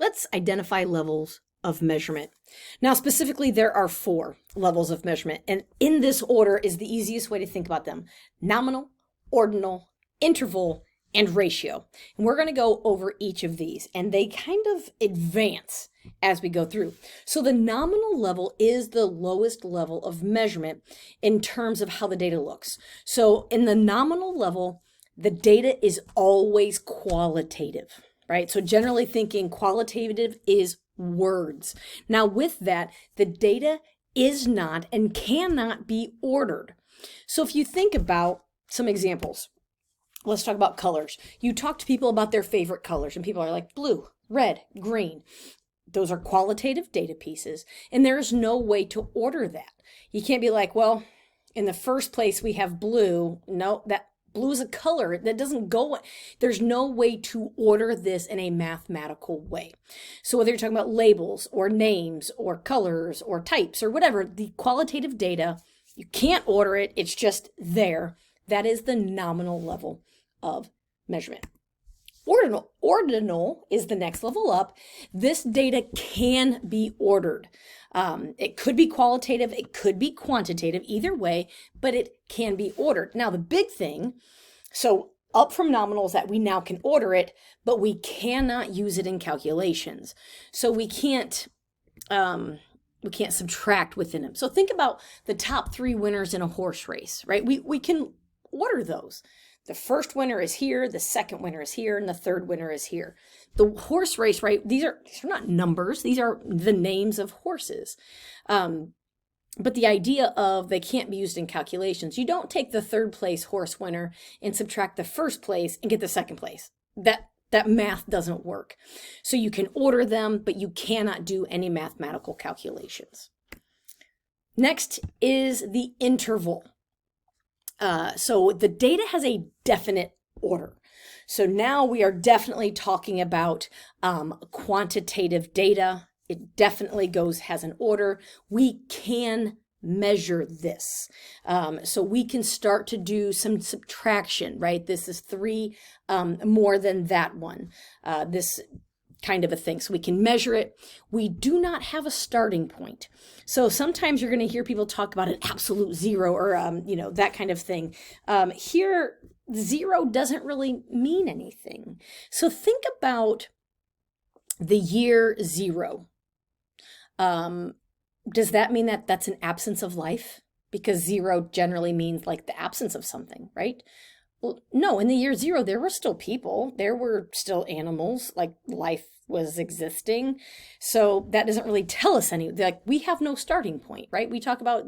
let's identify levels of measurement. Now, specifically, there are 4 levels of measurement, and in this order is the easiest way to think about them: nominal, ordinal, interval, and ratio. And we're going to go over each of these, and they kind of advance as we go through. So the nominal level is the lowest level of measurement in terms of how the data looks. So in the nominal level, the data is always qualitative, right? So generally thinking qualitative is words. Now with that, the data is not and cannot be ordered. So if you think about some examples, let's talk about colors. You talk to people about their favorite colors and people are like blue, red, green. Those are qualitative data pieces, and there is no way to order that. You can't be like, well, in the first place we have blue. No, that blue is a color that doesn't go. There's no way to order this in a mathematical way. So whether you're talking about labels or names or colors or types or whatever, the qualitative data, you can't order it. It's just there. That is the nominal level of measurement. Ordinal is the next level up. This data can be ordered. It could be qualitative, it could be quantitative, either way, but it can be ordered. Now, the big thing, so up from nominal is that we now can order it, but we cannot use it in calculations. So we can't subtract within them. So think about the top 3 winners in a horse race, right? We can order those. The first winner is here, the second winner is here, and the third winner is here. The horse race, right? These are not numbers. These are the names of horses. But the idea of they can't be used in calculations. You don't take the third place horse winner and subtract the first place and get the second place. That math doesn't work. So you can order them, but you cannot do any mathematical calculations. Next is the interval. So the data has a definite order. So now we are definitely talking about quantitative data. It definitely has an order. We can measure this. So we can start to do some subtraction, right? This is 3 more than that one. This kind of a thing. So we can measure it. We do not have a starting point. So sometimes you're going to hear people talk about an absolute zero or, that kind of thing. Here, 0 doesn't really mean anything. So think about the year 0. Does that mean that that's an absence of life? Because 0 generally means like the absence of something, right? Well, no, in the year 0, there were still people. There were still animals, like life was existing. So that doesn't really tell us anything. Like we have no starting point, right? We talk about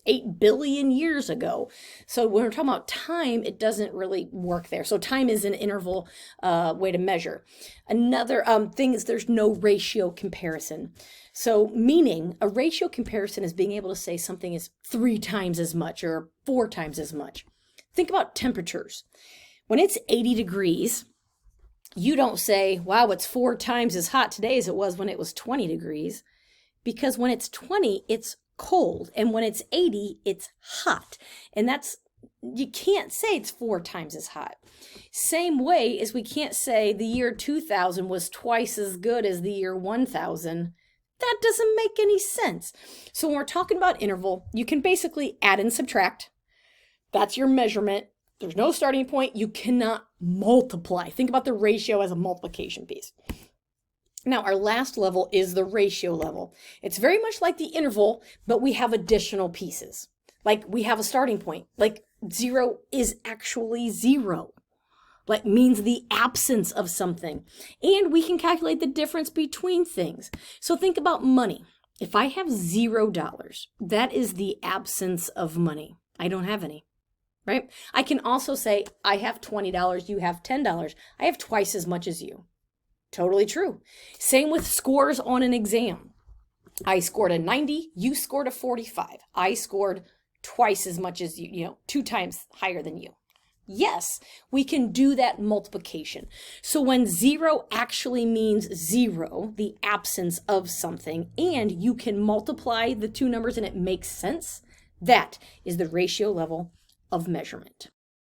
8 billion years ago. So when we're talking about time, it doesn't really work there. So time is an interval way to measure. Another thing is there's no ratio comparison. So meaning a ratio comparison is being able to say something is 3 times as much or 4 times as much. Think about temperatures. When it's 80 degrees, you don't say, wow, it's 4 times as hot today as it was when it was 20 degrees. Because when it's 20, it's cold. And when it's 80, it's hot. And you can't say it's 4 times as hot. Same way as we can't say the year 2000 was twice as good as the year 1000. That doesn't make any sense. So when we're talking about interval, you can basically add and subtract. That's your measurement. There's no starting point. You cannot multiply. Think about the ratio as a multiplication piece. Now, our last level is the ratio level. It's very much like the interval, but we have additional pieces. Like we have a starting point. Like 0 is actually 0. Like means the absence of something. And we can calculate the difference between things. So think about money. If I have $0, that is the absence of money. I don't have any. Right? I can also say, I have $20, you have $10. I have twice as much as you. Totally true. Same with scores on an exam. I scored a 90, you scored a 45. I scored twice as much as you, 2 times higher than you. Yes, we can do that multiplication. So when 0 actually means 0, the absence of something, and you can multiply the 2 numbers and it makes sense, that is the ratio level of measurement.